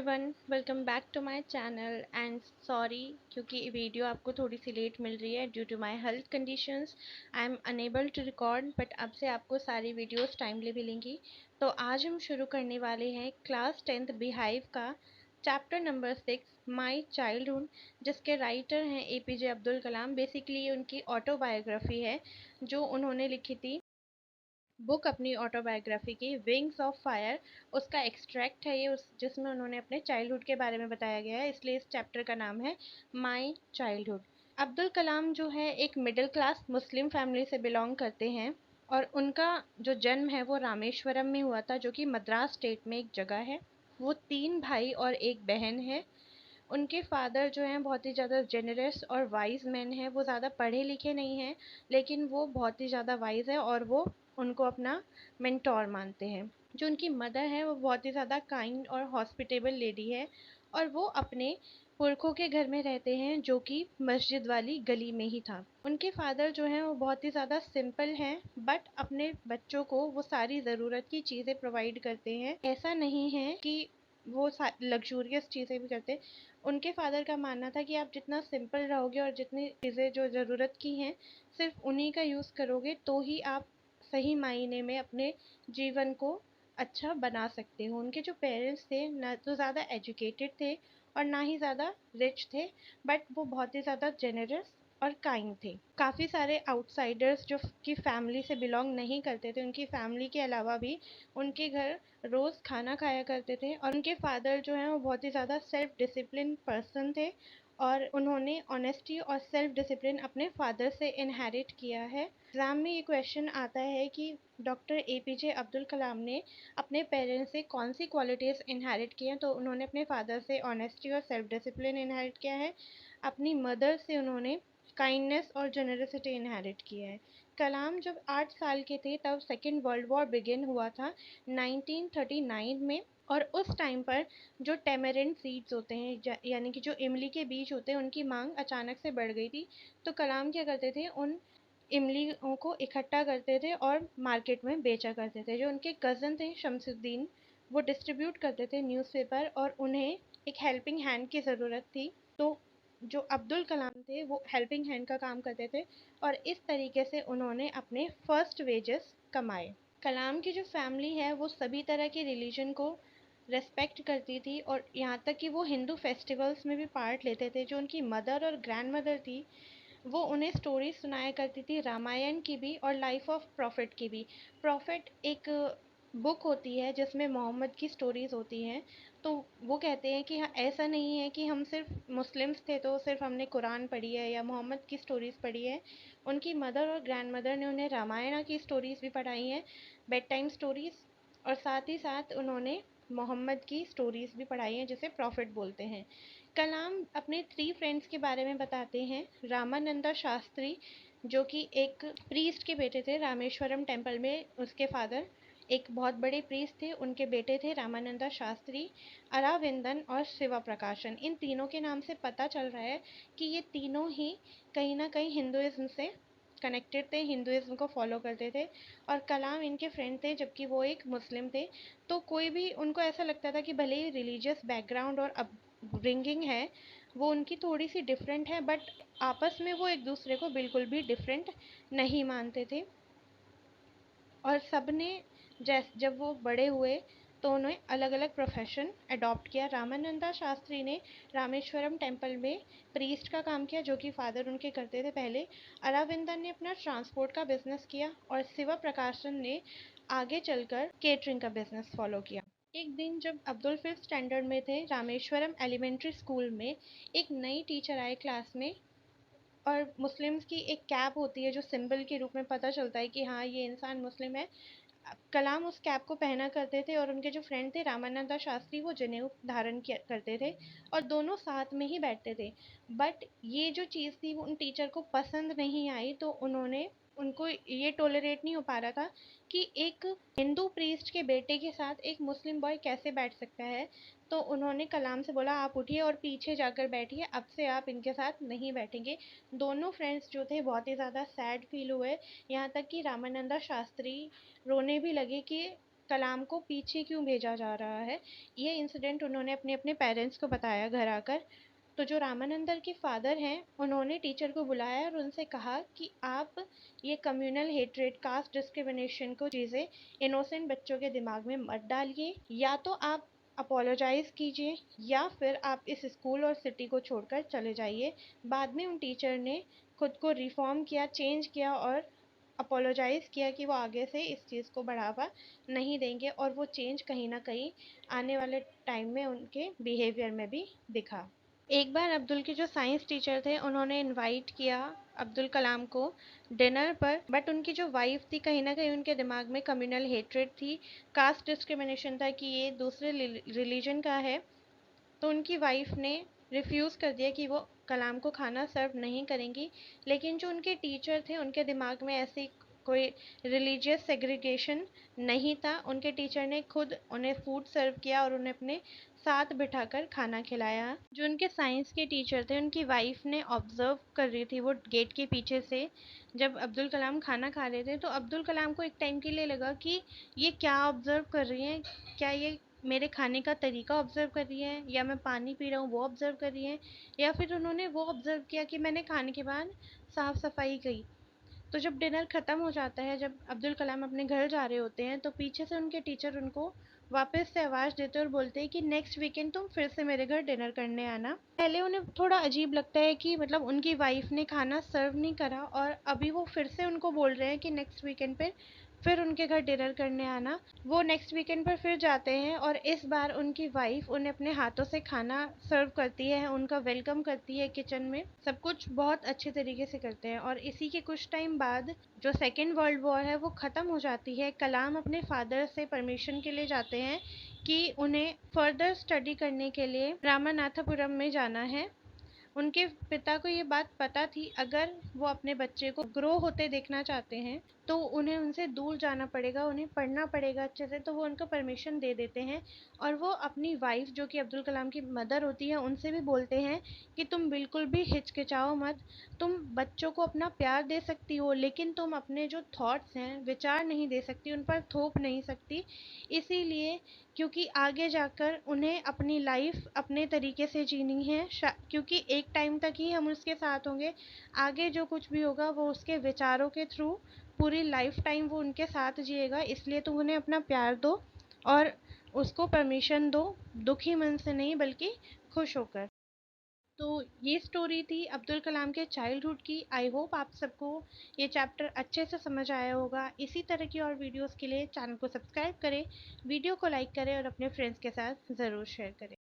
Everyone, welcome back to my channel and sorry क्योंकि video आपको थोड़ी सी लेट मिल रही है due to my health conditions. I am unable to record but अब से आपको सारी वीडियोस टाइमली मिलेंगी। तो आज हम शुरू करने वाले हैं क्लास 10th बिहाइव का चैप्टर नंबर 6 माय चाइल्डहुड, जिसके राइटर हैं एपीजे अब्दुल कलाम। बेसिकली ये उनकी ऑटोबायोग्राफी है जो उन्होंने लिखी थी, बुक अपनी ऑटोबायोग्राफी की विंग्स ऑफ फायर। उसका एक्सट्रैक्ट है ये, उस जिसमें उन्होंने अपने चाइल्डहुड के बारे में बताया गया है, इसलिए इस चैप्टर का नाम है माय चाइल्डहुड। अब्दुल कलाम जो है एक मिडिल क्लास मुस्लिम फैमिली से बिलोंग करते हैं और उनका जो जन्म है वो रामेश्वरम में हुआ था, जो कि मद्रास स्टेट में एक जगह है। वो 3 भाई और एक बहन है। उनके फादर जो हैं बहुत ही ज़्यादा जेनरस और वाइज मैन हैं। वो ज़्यादा पढ़े लिखे नहीं हैं, लेकिन वो बहुत ही ज़्यादा वाइज है और वो उनको अपना मेंटोर मानते हैं। जो उनकी मदर है वो बहुत ही ज़्यादा काइंड और हॉस्पिटेबल लेडी है और वो अपने पुरखों के घर में रहते हैं जो कि मस्जिद वाली गली में ही था। उनके फादर जो हैं वो बहुत ही ज़्यादा सिंपल हैं, बट अपने बच्चों को वो सारी ज़रूरत की चीज़ें प्रोवाइड करते हैं। ऐसा नहीं है कि वो लग्जूरियस चीज़ें भी करते। उनके फादर का मानना था कि आप जितना सिंपल रहोगे और जितनी चीज़ें जो ज़रूरत की हैं सिर्फ उन्हीं का यूज़ करोगे तो ही आप सही मायने में अपने जीवन को अच्छा बना सकते हो। उनके जो पेरेंट्स थे ना तो ज़्यादा एजुकेटेड थे और ना ही ज़्यादा रिच थे, बट वो बहुत ही ज़्यादा जेनरस और काइंड थे। काफ़ी सारे आउटसाइडर्स जो कि फैमिली से बिलोंग नहीं करते थे, उनकी फैमिली के अलावा भी उनके घर रोज़ खाना खाया करते थे। और उनके फादर जो हैं वो बहुत ही ज़्यादा सेल्फ डिसिप्लिन पर्सन थे और उन्होंने ऑनेस्टी और सेल्फ डिसिप्लिन अपने फादर से इनहेरिट किया है। एग्ज़ाम में ये क्वेश्चन आता है कि डॉक्टर एपीजे अब्दुल कलाम ने अपने पेरेंट्स से कौन सी क्वालिटीज़ इनहेरिट की हैं, तो उन्होंने अपने फादर से ऑनेस्टी और सेल्फ डिसिप्लिन इनहेरिट किया है। अपनी मदर से उन्होंने काइंडनेस और जेनरसिटी इनहेरिट किया है। कलाम जब 8 साल के थे तब सेकेंड वर्ल्ड वॉर बिगिन हुआ था 1939 में। और उस टाइम पर जो टेमेरिंड सीड्स होते हैं यानी कि जो इमली के बीज होते हैं, उनकी मांग अचानक से बढ़ गई थी। तो कलाम क्या करते थे, उन इमलियों को इकट्ठा करते थे और मार्केट में बेचा करते थे। जो उनके कज़न थे शमसुद्दीन, वो डिस्ट्रीब्यूट करते थे न्यूज़पेपर और उन्हें एक हेल्पिंग हैंड की ज़रूरत थी। तो जो अब्दुल कलाम थे वो हेल्पिंग हैंड का काम करते थे और इस तरीके से उन्होंने अपने फर्स्ट वेजेस कमाए। कलाम की जो फैमिली है वो सभी तरह के रिलीजन को रेस्पेक्ट करती थी और यहाँ तक कि वो हिंदू फेस्टिवल्स में भी पार्ट लेते थे। जो उनकी मदर और ग्रैंड मदर थी वो उन्हें स्टोरीज सुनाया करती थी, रामायण की भी और लाइफ ऑफ प्रॉफिट की भी। प्रॉफिट एक बुक होती है जिसमें मोहम्मद की स्टोरीज होती हैं। तो वो कहते हैं कि हाँ, ऐसा नहीं है कि हम सिर्फ मुस्लिम्स थे तो सिर्फ हमने कुरान पढ़ी है या मोहम्मद की स्टोरीज पढ़ी है। उनकी मदर और ग्रैंड मदर ने उन्हें रामायण की स्टोरीज भी पढ़ाई हैं, बेड टाइम स्टोरीज, और साथ ही साथ उन्होंने मोहम्मद की स्टोरीज भी पढ़ाई हैं जिसे प्रॉफिट बोलते हैं। कलाम अपने 3 फ्रेंड्स के बारे में बताते हैं। रामानंदा शास्त्री जो कि एक प्रीस्ट के बेटे थे, रामेश्वरम टेम्पल में उसके फादर एक बहुत बड़े प्रीस्ट थे, उनके बेटे थे रामानंदा शास्त्री। अराविंदन और शिवा प्रकाशन, इन तीनों के नाम से पता चल रहा है कि ये तीनों ही कहीं ना कहीं हिंदुइज्म से कनेक्टेड थे, हिंदुइज्म को फॉलो करते थे। और कलाम इनके फ्रेंड थे जबकि वो एक मुस्लिम थे। तो कोई भी उनको ऐसा लगता था कि भले ही रिलीजियस बैकग्राउंड और अपब्रिंगिंग है वो उनकी थोड़ी सी डिफरेंट है, बट आपस में वो एक दूसरे को बिल्कुल भी डिफरेंट नहीं मानते थे। और सबने जब वो बड़े हुए तो उन्हें अलग अलग प्रोफेशन अडॉप्ट किया। रामानंदा शास्त्री ने रामेश्वरम टेम्पल में प्रीस्ट का काम किया जो कि फादर उनके करते थे पहले। अरविंदन ने अपना ट्रांसपोर्ट का बिजनेस किया और शिवा प्रकाशन ने आगे चलकर केटरिंग का बिजनेस फॉलो किया। एक दिन जब अब्दुल 5th स्टैंडर्ड में थे, रामेश्वरम एलिमेंट्री स्कूल में एक नई टीचर आए क्लास में। और मुस्लिम्स की एक कैप होती है जो सिंबल के रूप में पता चलता है कि हाँ ये इंसान मुस्लिम है। कलाम उस कैप को पहना करते थे और उनके जो फ्रेंड थे रामानंदा शास्त्री वो जनेऊ धारण किया करते थे और दोनों साथ में ही बैठते थे। बट ये जो चीज़ थी वो उन टीचर को पसंद नहीं आई, तो उन्होंने उनको ये टॉलरेट नहीं हो पा रहा था कि एक हिंदू प्रीस्ट के बेटे के साथ एक मुस्लिम बॉय कैसे बैठ सकता है। तो उन्होंने कलाम से बोला आप उठिए और पीछे जाकर बैठिए, अब से आप इनके साथ नहीं बैठेंगे। दोनों फ्रेंड्स जो थे बहुत ही ज़्यादा सैड फील हुए, यहाँ तक कि रामानंदा शास्त्री रोने भी लगे कि कलाम को पीछे क्यों भेजा जा रहा है। ये इंसिडेंट उन्होंने अपने अपने पेरेंट्स को बताया घर आकर। तो जो रामानंदर के फादर हैं उन्होंने टीचर को बुलाया और उनसे कहा कि आप ये कम्युनल हेट्रेड, कास्ट डिस्क्रिमिनेशन को चीज़ें इनोसेंट बच्चों के दिमाग में मत डालिए। या तो आप अपोलोजाइज कीजिए या फिर आप इस स्कूल और सिटी को छोड़कर चले जाइए। बाद में उन टीचर ने खुद को रिफॉर्म किया, चेंज किया और अपोलोजाइज किया कि वो आगे से इस चीज़ को बढ़ावा नहीं देंगे, और वो चेंज कहीं ना कहीं आने वाले टाइम में उनके बिहेवियर में भी दिखा। एक बार अब्दुल के जो साइंस टीचर थे उन्होंने इनवाइट किया अब्दुल कलाम को डिनर पर, बट उनकी जो वाइफ थी कहीं ना कहीं उनके दिमाग में कम्युनल हेट्रेड थी, कास्ट डिस्क्रिमिनेशन था कि ये दूसरे रिलीजन का है। तो उनकी वाइफ ने रिफ्यूज़ कर दिया कि वो कलाम को खाना सर्व नहीं करेंगी। लेकिन जो उनके टीचर थे उनके दिमाग में ऐसी कोई रिलीजियस सेग्रीगेशन नहीं था। उनके टीचर ने खुद उन्हें फूड सर्व किया और उन्हें अपने साथ बिठाकर खाना खिलाया। जो उनके साइंस के टीचर थे उनकी वाइफ ने ऑब्जर्व कर रही थी वो गेट के पीछे से, जब अब्दुल कलाम खाना खा रहे थे। तो अब्दुल कलाम को एक टाइम के लिए लगा कि ये क्या ऑब्जर्व कर रही हैं, क्या ये मेरे खाने का तरीका ऑब्जर्व कर रही है, या मैं पानी पी रहा हूँ वो ऑब्जर्व कर रही है, या फिर उन्होंने वो ऑब्जर्व किया कि मैंने खाने के बाद साफ सफाई की। तो जब डिनर ख़त्म हो जाता है, जब अब्दुल कलाम अपने घर जा रहे होते हैं, तो पीछे से उनके टीचर उनको वापस से आवाज़ देते और बोलते हैं कि नेक्स्ट वीकेंड तुम फिर से मेरे घर डिनर करने आना। पहले उन्हें थोड़ा अजीब लगता है कि मतलब उनकी वाइफ ने खाना सर्व नहीं करा और अभी वो फिर से उनको बोल रहे हैं कि नेक्स्ट वीकेंड पे फिर उनके घर डिनर करने आना। वो नेक्स्ट वीकेंड पर फिर जाते हैं और इस बार उनकी वाइफ उन्हें अपने हाथों से खाना सर्व करती है, उनका वेलकम करती है किचन में, सब कुछ बहुत अच्छे तरीके से करते हैं। और इसी के कुछ टाइम बाद जो सेकेंड वर्ल्ड वॉर है वो ख़त्म हो जाती है। कलाम अपने फादर से परमिशन के लिए जाते हैं कि उन्हें फर्दर स्टडी करने के लिए रामानाथपुरम में जाना है। उनके पिता को ये बात पता थी, अगर वो अपने बच्चे को ग्रो होते देखना चाहते हैं तो उन्हें उनसे दूर जाना पड़ेगा, उन्हें पढ़ना पड़ेगा अच्छे से। तो वो उनको परमिशन दे देते हैं और वो अपनी वाइफ जो कि अब्दुल कलाम की मदर होती है उनसे भी बोलते हैं कि तुम बिल्कुल भी हिचकिचाओ मत, तुम बच्चों को अपना प्यार दे सकती हो लेकिन तुम अपने जो थॉट्स हैं, विचार नहीं दे सकती, उन पर थोप नहीं सकती। इसीलिए क्योंकि आगे जाकर उन्हें अपनी लाइफ अपने तरीके से जीनी है, क्योंकि एक टाइम तक ही हम उसके साथ होंगे, आगे जो कुछ भी होगा वो उसके विचारों के थ्रू पूरी लाइफ टाइम वो उनके साथ जिएगा। इसलिए तुम उन्हें अपना प्यार दो और उसको परमिशन दो, दुखी मन से नहीं बल्कि खुश होकर। तो ये स्टोरी थी अब्दुल कलाम के चाइल्डहुड की। आई होप आप सबको ये चैप्टर अच्छे से समझ आया होगा। इसी तरह की और वीडियोस के लिए चैनल को सब्सक्राइब करें, वीडियो को लाइक करें और अपने फ्रेंड्स के साथ ज़रूर शेयर करें।